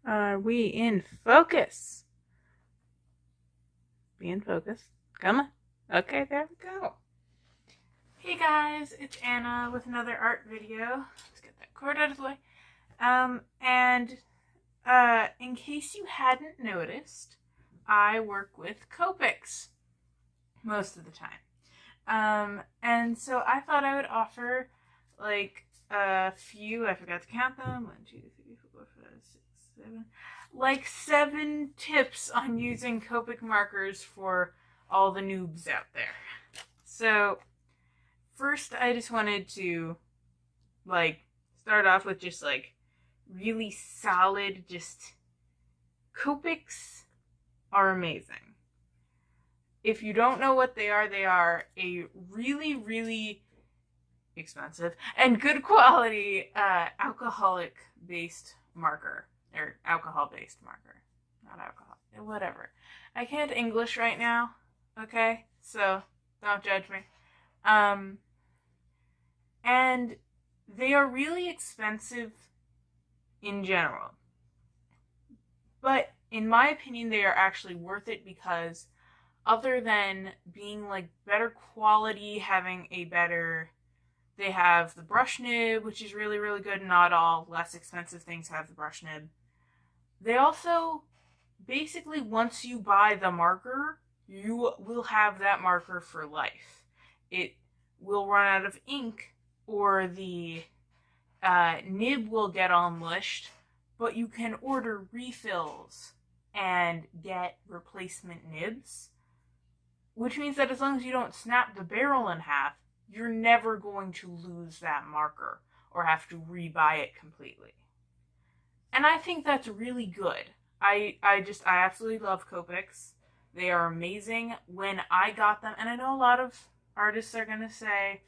Are we in focus? Be in focus. Come on. Okay, there we go. Hey guys, it's Anna with another art video. Let's get that cord out of the way. In case you hadn't noticed, I work with COPICs most of the time. And so I thought I would offer like a few, I forgot to count them, 1, 2, 3, 4, 5, 6, 7, like 7 tips on using Copic markers for all the noobs out there. So first I just wanted to start off with just really solid, just Copics are amazing. If you don't know what they are a really, really expensive and good quality alcoholic-based marker. Or alcohol-based marker. Not alcohol. Whatever. I can't English right now, okay? So, don't judge me. And they are really expensive in general. But in my opinion, they are actually worth it because other than being better quality, having a better, they have the brush nib, which is really, really good. Not all less expensive things have the brush nib. They also, basically, once you buy the marker, you will have that marker for life. It will run out of ink, or the nib will get all mushed, but you can order refills and get replacement nibs, which means that as long as you don't snap the barrel in half, you're never going to lose that marker or have to rebuy it completely. And I think that's really good. I absolutely love Copics. They are amazing. When I got them, and I know a lot of artists are gonna say,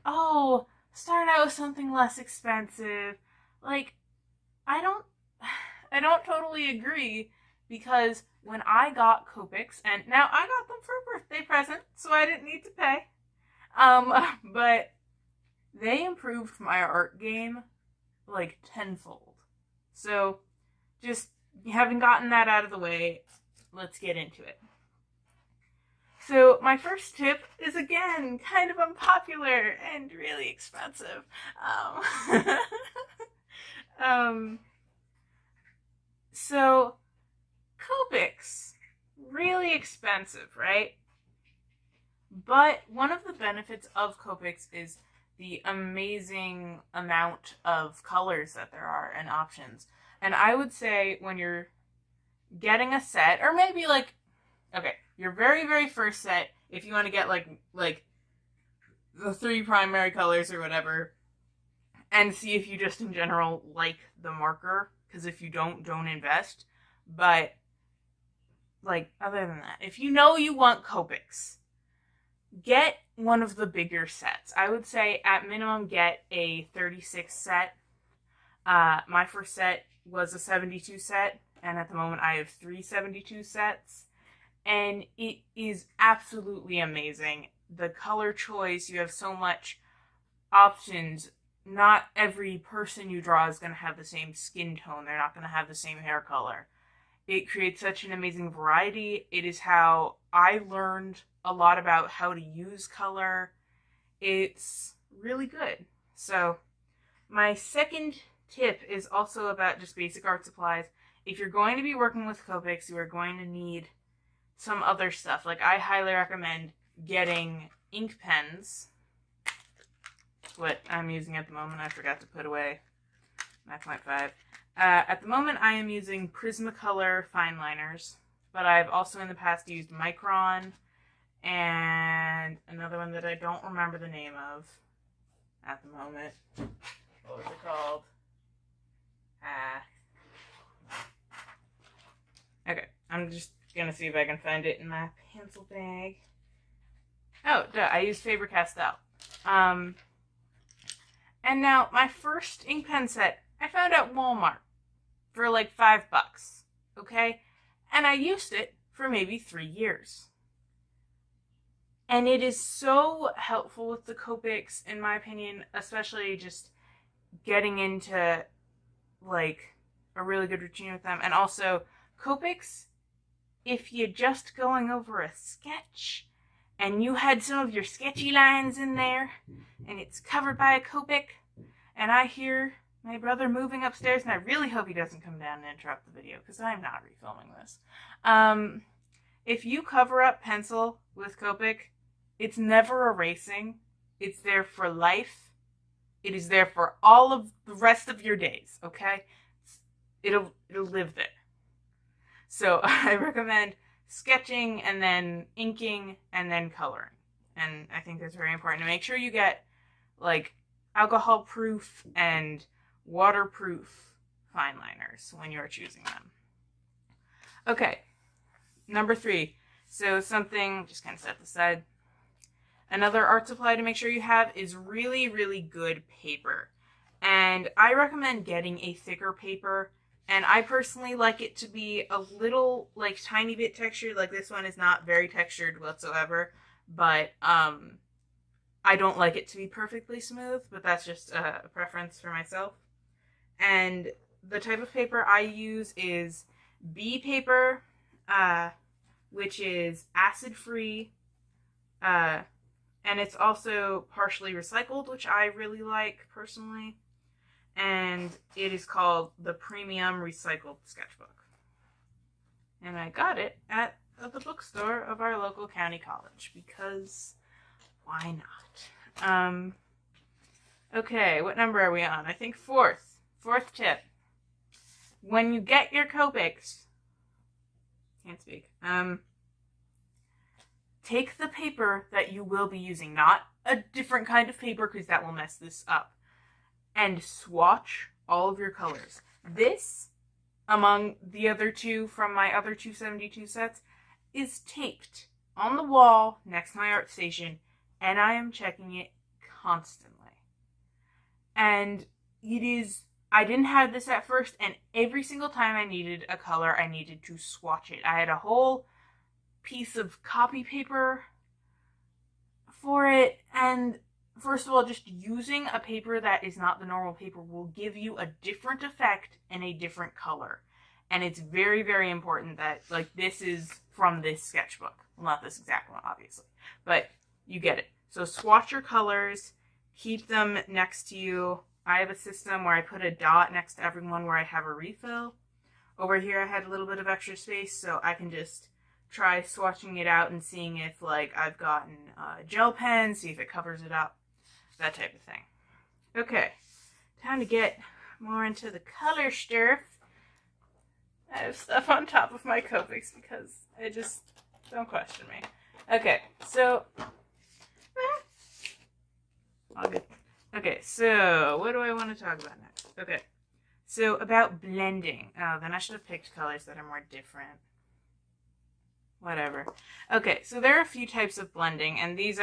oh, start out with something less expensive. I don't totally agree, because when I got Copics, and now I got them for a birthday present, so I didn't need to pay. But they improved my art game tenfold. So, just having gotten that out of the way, let's get into it. So, my first tip is, again, kind of unpopular and really expensive. So, Copics, really expensive, right? But one of the benefits of Copics is the amazing amount of colors that there are and options. And I would say when you're getting a set, or maybe your very, very first set, if you want to get the 3 primary colors or whatever, and see if you just in general like the marker, because if you don't invest. But other than that, if you know you want Copics, get one of the bigger sets. I would say at minimum get a 36 set. My first set was a 72 set, and at the moment I have 3 72 sets, and it is absolutely amazing. The color choice, you have so much options. Not every person you draw is going to have the same skin tone. They're not going to have the same hair color. It creates such an amazing variety. It is how I learned a lot about how to use color. It's really good. So my second tip is also about just basic art supplies. If you're going to be working with Copics, you are going to need some other stuff. I highly recommend getting ink pens. What I'm using at the moment, I forgot to put away my 0.5. At the moment, I am using Prismacolor fine liners, but I've also in the past used Micron and another one that I don't remember the name of at the moment. What was it called? Okay, I'm just gonna see if I can find it in my pencil bag. Oh, duh, I used Faber-Castell. And now, my first ink pen set, I found at Walmart for $5, okay? And I used it for maybe 3 years. And it is so helpful with the Copics, in my opinion, especially just getting into a really good routine with them. And also, Copics, if you're just going over a sketch and you had some of your sketchy lines in there and it's covered by a Copic, and I hear my brother moving upstairs, and I really hope he doesn't come down and interrupt the video because I'm not refilming this. If you cover up pencil with Copic, it's never erasing. It's there for life. It is there for all of the rest of your days, okay? It'll live there. So I recommend sketching and then inking and then coloring. And I think that's very important to make sure you get like alcohol proof and waterproof fine liners when you're choosing them. Okay, number 3. So something, just kind of set this aside. Another art supply to make sure you have is really, really good paper. And I recommend getting a thicker paper. And I personally like it to be a little, like, tiny bit textured. Like, this one is not very textured whatsoever. But I don't like it to be perfectly smooth. But that's just a preference for myself. And the type of paper I use is B paper, which is acid-free. And it's also partially recycled, which I really like, personally. And it is called the Premium Recycled Sketchbook. And I got it at the bookstore of our local county college, because why not? Okay, what number are we on? I think 4th. 4th tip. When you get your Copics, can't speak, take the paper that you will be using, not a different kind of paper because that will mess this up, and swatch all of your colors. This, among the other 2 from my other 272 sets, is taped on the wall next to my art station, and I am checking it constantly. And it is, I didn't have this at first, and every single time I needed a color, I needed to swatch it. I had a whole piece of copy paper for it, and first of all, just using a paper that is not the normal paper will give you a different effect and a different color. And it's very, very important that, like, this is from this sketchbook. Well, not this exact one, obviously, but you get it. So swatch your colors, keep them next to you. I have a system where I put a dot next to everyone where I have a refill. Over here I had a little bit of extra space, so I can just try swatching it out and seeing if, like, I've gotten a gel pen, see if it covers it up, that type of thing. Okay, time to get more into the color stuff. I have stuff on top of my Copics because I just, don't question me. Okay, so, all good. Okay, so what do I want to talk about next? Okay, so about blending. Oh, then I should have picked colors that are more different. Whatever. Okay, so there are a few types of blending, and these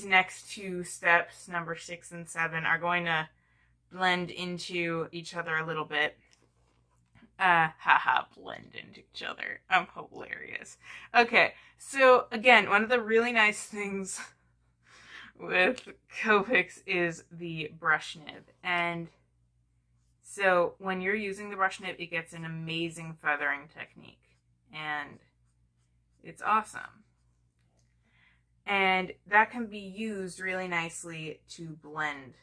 next 2 steps, number 6 and 7, are going to blend into each other a little bit. Blend into each other. I'm hilarious. Okay, so again, one of the really nice things with Copics is the brush nib. And so when you're using the brush nib, it gets an amazing feathering technique. And it's awesome. And that can be used really nicely to blend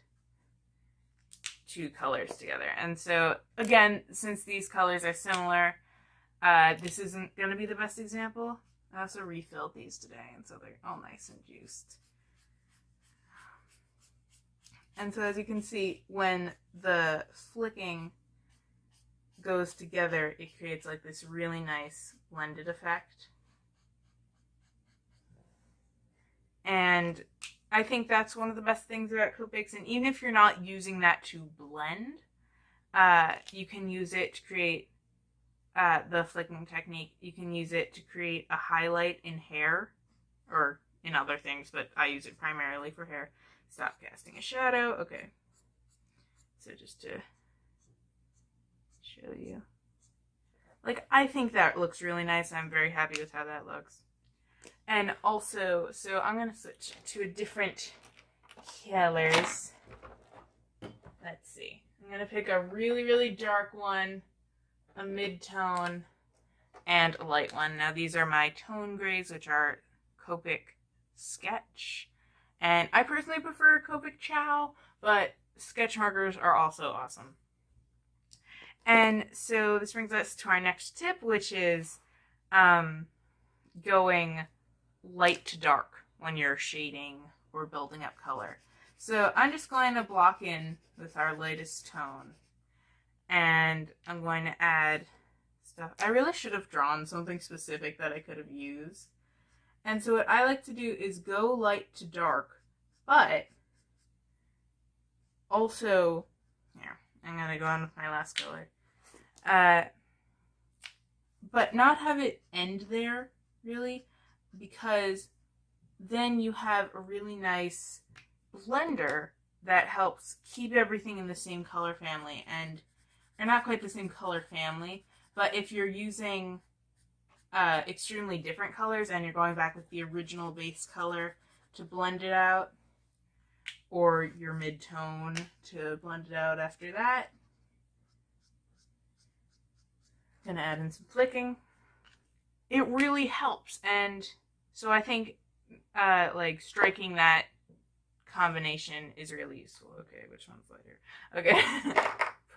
2 colors together. And so, again, since these colors are similar, this isn't going to be the best example. I also refilled these today, and so they're all nice and juiced. And so as you can see, when the flicking goes together, it creates like this really nice blended effect. And I think that's one of the best things about Copics. And even if you're not using that to blend, you can use it to create the flicking technique. You can use it to create a highlight in hair or in other things, but I use it primarily for hair. Stop casting a shadow. Okay. So just to show you. Like, I think that looks really nice. I'm very happy with how that looks. And also, so I'm going to switch to a different colors. Let's see. I'm going to pick a really, really dark one, a mid-tone, and a light one. Now these are my tone grays, which are COPIC Sketch. And I personally prefer COPIC Chow, but sketch markers are also awesome. And so this brings us to our next tip, which is going light to dark when you're shading or building up color. So I'm just going to block in with our lightest tone. And I'm going to add stuff. I really should have drawn something specific that I could have used. And so what I like to do is go light to dark, but also, here, I'm going to go on with my last color. But not have it end there, really, because then you have a really nice blender that helps keep everything in the same color family. And they're not quite the same color family, but if you're using extremely different colors and you're going back with the original base color to blend it out, or your mid-tone to blend it out after that. Gonna add in some flicking. It really helps, and so I think like striking that combination is really useful. Okay, which one's lighter? Okay,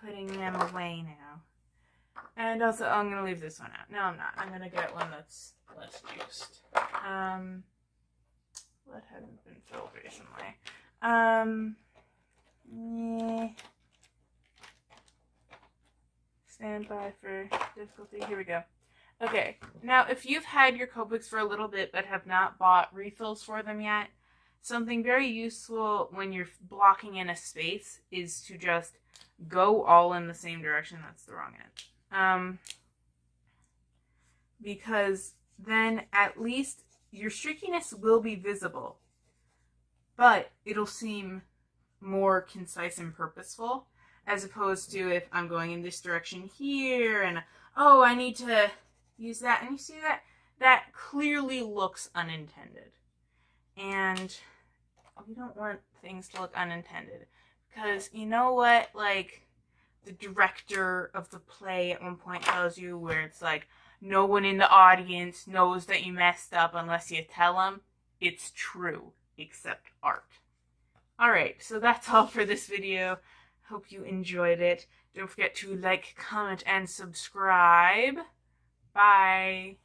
putting them away now. And also, I'm gonna leave this one out. No, I'm not. I'm gonna get one that's less juiced. What hadn't been filled recently? Yeah. Stand by for difficulty. Here we go. Okay, now if you've had your Copics for a little bit but have not bought refills for them yet, something very useful when you're blocking in a space is to just go all in the same direction. That's the wrong end. Because then at least your streakiness will be visible, but it'll seem more concise and purposeful, as opposed to if I'm going in this direction here and, oh, I need to use that. And you see that? That clearly looks unintended. And we don't want things to look unintended. Because you know what, like, the director of the play at one point tells you, where it's like, no one in the audience knows that you messed up unless you tell them. It's true, except art. Alright, so that's all for this video. Hope you enjoyed it. Don't forget to like, comment, and subscribe. Bye.